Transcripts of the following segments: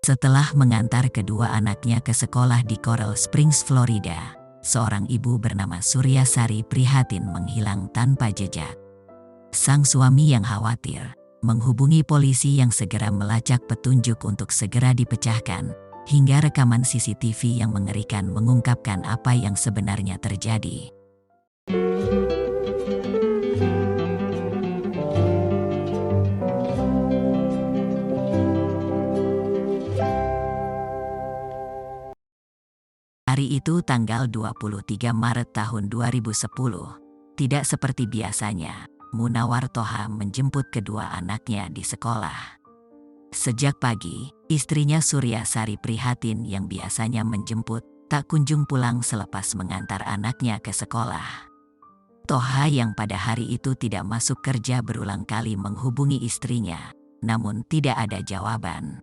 Setelah mengantar kedua anaknya ke sekolah di Coral Springs, Florida, seorang ibu bernama Suryasari Prihatin menghilang tanpa jejak. Sang suami yang khawatir menghubungi polisi yang segera melacak petunjuk untuk segera dipecahkan, hingga rekaman CCTV yang mengerikan mengungkapkan apa yang sebenarnya terjadi. Hari itu tanggal 23 Maret tahun 2010. Tidak seperti biasanya, Munawar Thoha menjemput kedua anaknya di sekolah. Sejak pagi, istrinya Suryasari Prihatin yang biasanya menjemput, tak kunjung pulang selepas mengantar anaknya ke sekolah. Thoha yang pada hari itu tidak masuk kerja berulang kali menghubungi istrinya, namun tidak ada jawaban.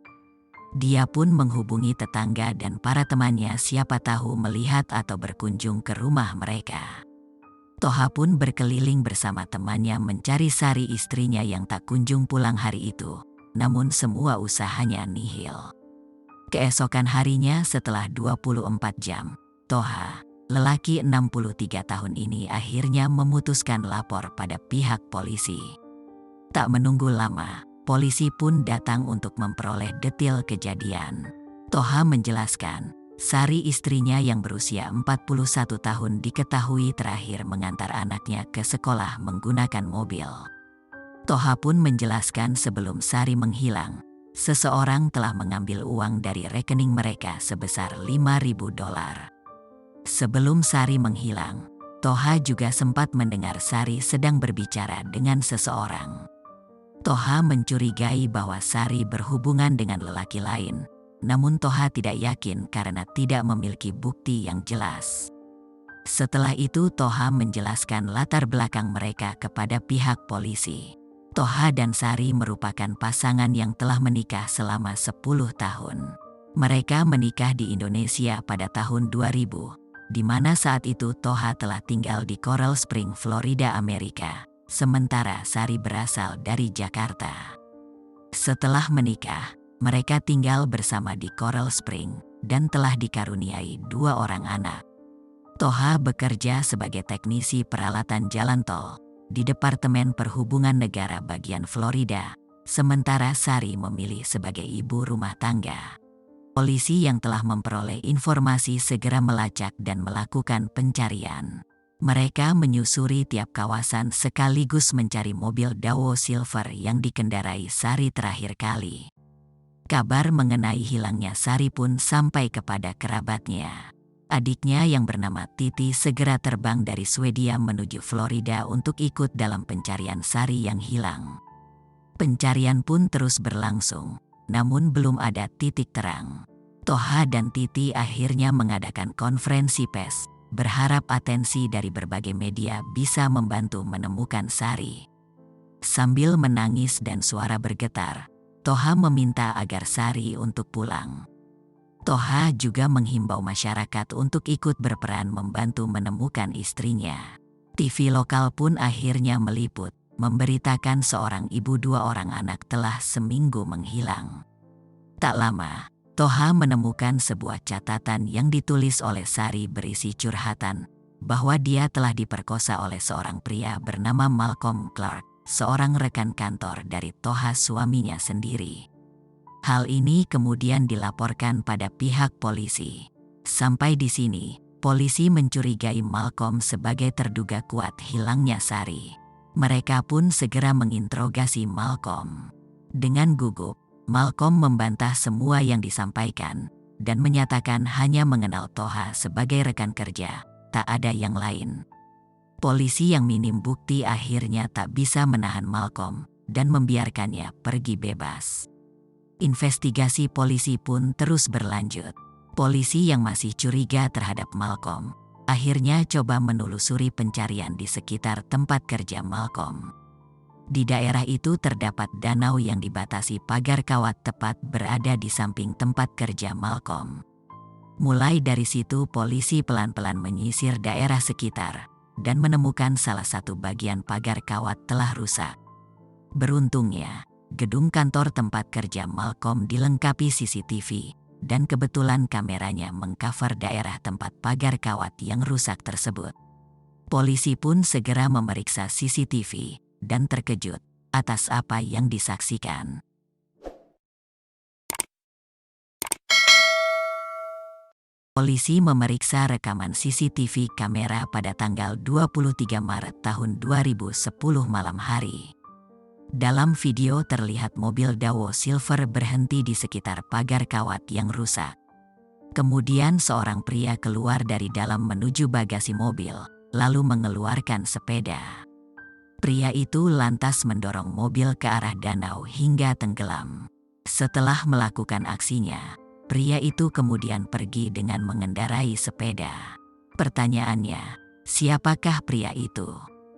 Dia pun menghubungi tetangga dan para temannya siapa tahu melihat atau berkunjung ke rumah mereka. Thoha pun berkeliling bersama temannya mencari Sari istrinya yang tak kunjung pulang hari itu, namun semua usahanya nihil. Keesokan harinya setelah 24 jam, Thoha, lelaki 63 tahun ini akhirnya memutuskan lapor pada pihak polisi. Tak menunggu lama, polisi pun datang untuk memperoleh detail kejadian. Thoha menjelaskan, Sari istrinya yang berusia 41 tahun diketahui terakhir mengantar anaknya ke sekolah menggunakan mobil. Thoha pun menjelaskan sebelum Sari menghilang, seseorang telah mengambil uang dari rekening mereka sebesar $5.000. Sebelum Sari menghilang, Thoha juga sempat mendengar Sari sedang berbicara dengan seseorang. Thoha mencurigai bahwa Sari berhubungan dengan lelaki lain, namun Thoha tidak yakin karena tidak memiliki bukti yang jelas. Setelah itu Thoha menjelaskan latar belakang mereka kepada pihak polisi. Thoha dan Sari merupakan pasangan yang telah menikah selama 10 tahun. Mereka menikah di Indonesia pada tahun 2000, di mana saat itu Thoha telah tinggal di Coral Springs, Florida, Amerika. Sementara Sari berasal dari Jakarta. Setelah menikah, mereka tinggal bersama di Coral Springs dan telah dikaruniai 2 orang anak. Thoha bekerja sebagai teknisi peralatan jalan tol di Departemen Perhubungan Negara bagian Florida, sementara Sari memilih sebagai ibu rumah tangga. Polisi yang telah memperoleh informasi segera melacak dan melakukan pencarian. Mereka menyusuri tiap kawasan sekaligus mencari mobil Daewoo Silver yang dikendarai Sari terakhir kali. Kabar mengenai hilangnya Sari pun sampai kepada kerabatnya. Adiknya yang bernama Titi segera terbang dari Swedia menuju Florida untuk ikut dalam pencarian Sari yang hilang. Pencarian pun terus berlangsung, namun belum ada titik terang. Thoha dan Titi akhirnya mengadakan konferensi pers, berharap atensi dari berbagai media bisa membantu menemukan Sari. Sambil menangis dan suara bergetar, Thoha meminta agar Sari untuk pulang. Thoha juga menghimbau masyarakat untuk ikut berperan membantu menemukan istrinya. TV lokal pun akhirnya meliput, memberitakan seorang ibu 2 orang anak telah seminggu menghilang. Tak lama, Thoha menemukan sebuah catatan yang ditulis oleh Sari berisi curhatan bahwa dia telah diperkosa oleh seorang pria bernama Malcolm Clark, seorang rekan kantor dari Thoha suaminya sendiri. Hal ini kemudian dilaporkan pada pihak polisi. Sampai di sini, polisi mencurigai Malcolm sebagai terduga kuat hilangnya Sari. Mereka pun segera menginterogasi Malcolm. Dengan gugup, Malcolm membantah semua yang disampaikan dan menyatakan hanya mengenal Thoha sebagai rekan kerja, tak ada yang lain. Polisi yang minim bukti akhirnya tak bisa menahan Malcolm dan membiarkannya pergi bebas. Investigasi polisi pun terus berlanjut. Polisi yang masih curiga terhadap Malcolm akhirnya coba menelusuri pencarian di sekitar tempat kerja Malcolm. Di daerah itu terdapat danau yang dibatasi pagar kawat tepat berada di samping tempat kerja Malcolm. Mulai dari situ polisi pelan-pelan menyisir daerah sekitar dan menemukan salah satu bagian pagar kawat telah rusak. Beruntungnya, gedung kantor tempat kerja Malcolm dilengkapi CCTV, dan kebetulan kameranya mengcover daerah tempat pagar kawat yang rusak tersebut. Polisi pun segera memeriksa CCTV dan terkejut atas apa yang disaksikan. Polisi memeriksa rekaman CCTV kamera pada tanggal 23 Maret tahun 2010 malam hari. Dalam video terlihat mobil Daewoo Silver berhenti di sekitar pagar kawat yang rusak. Kemudian seorang pria keluar dari dalam menuju bagasi mobil, lalu mengeluarkan sepeda. Pria itu lantas mendorong mobil ke arah danau hingga tenggelam. Setelah melakukan aksinya, pria itu kemudian pergi dengan mengendarai sepeda. Pertanyaannya, siapakah pria itu?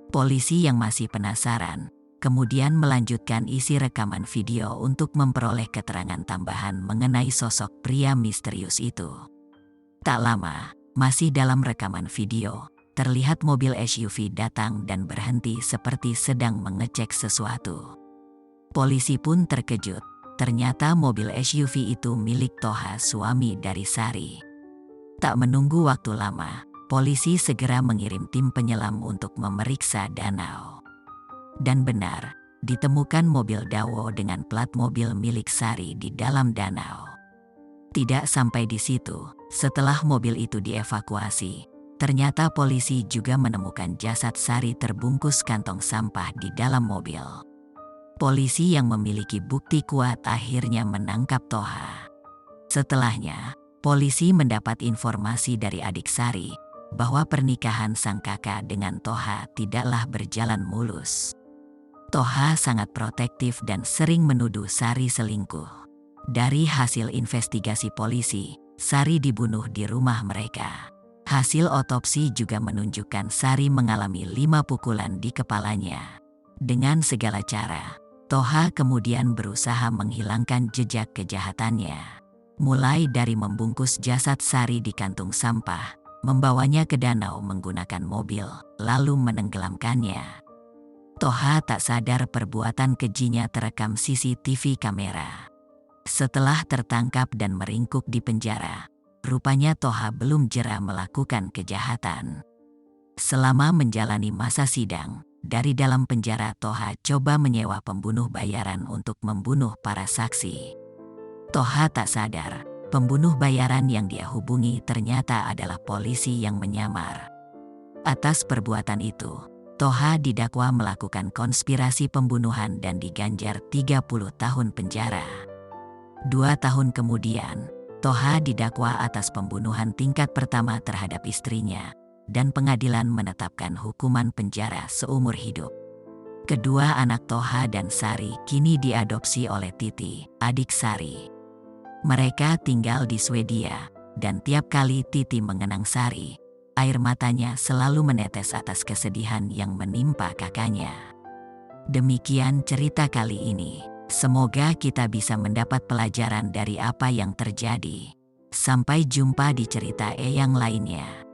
Polisi yang masih penasaran kemudian melanjutkan isi rekaman video untuk memperoleh keterangan tambahan mengenai sosok pria misterius itu. Tak lama, masih dalam rekaman video, terlihat mobil SUV datang dan berhenti seperti sedang mengecek sesuatu. Polisi pun terkejut, ternyata mobil SUV itu milik Toha, suami dari Sari. Tak menunggu waktu lama, polisi segera mengirim tim penyelam untuk memeriksa danau. Dan benar, ditemukan mobil Daewoo dengan plat mobil milik Sari di dalam danau. Tidak sampai di situ, setelah mobil itu dievakuasi, ternyata polisi juga menemukan jasad Sari terbungkus kantong sampah di dalam mobil. Polisi yang memiliki bukti kuat akhirnya menangkap Toha. Setelahnya, polisi mendapat informasi dari adik Sari bahwa pernikahan sang kakak dengan Toha tidaklah berjalan mulus. Toha sangat protektif dan sering menuduh Sari selingkuh. Dari hasil investigasi polisi, Sari dibunuh di rumah mereka. Hasil otopsi juga menunjukkan Sari mengalami 5 pukulan di kepalanya. Dengan segala cara, Toha kemudian berusaha menghilangkan jejak kejahatannya. Mulai dari membungkus jasad Sari di kantung sampah, membawanya ke danau menggunakan mobil, lalu menenggelamkannya. Toha tak sadar perbuatan kejinya terekam CCTV kamera. Setelah tertangkap dan meringkuk di penjara, rupanya Toha belum jera melakukan kejahatan. Selama menjalani masa sidang, dari dalam penjara Toha coba menyewa pembunuh bayaran untuk membunuh para saksi. Toha tak sadar, pembunuh bayaran yang dia hubungi ternyata adalah polisi yang menyamar. Atas perbuatan itu, Toha didakwa melakukan konspirasi pembunuhan dan diganjar 30 tahun penjara. 2 tahun kemudian, Toha didakwa atas pembunuhan tingkat pertama terhadap istrinya, dan pengadilan menetapkan hukuman penjara seumur hidup. Kedua anak Toha dan Sari kini diadopsi oleh Titi, adik Sari. Mereka tinggal di Swedia, dan tiap kali Titi mengenang Sari, air matanya selalu menetes atas kesedihan yang menimpa kakaknya. Demikian cerita kali ini. Semoga kita bisa mendapat pelajaran dari apa yang terjadi. Sampai jumpa di cerita yang lainnya.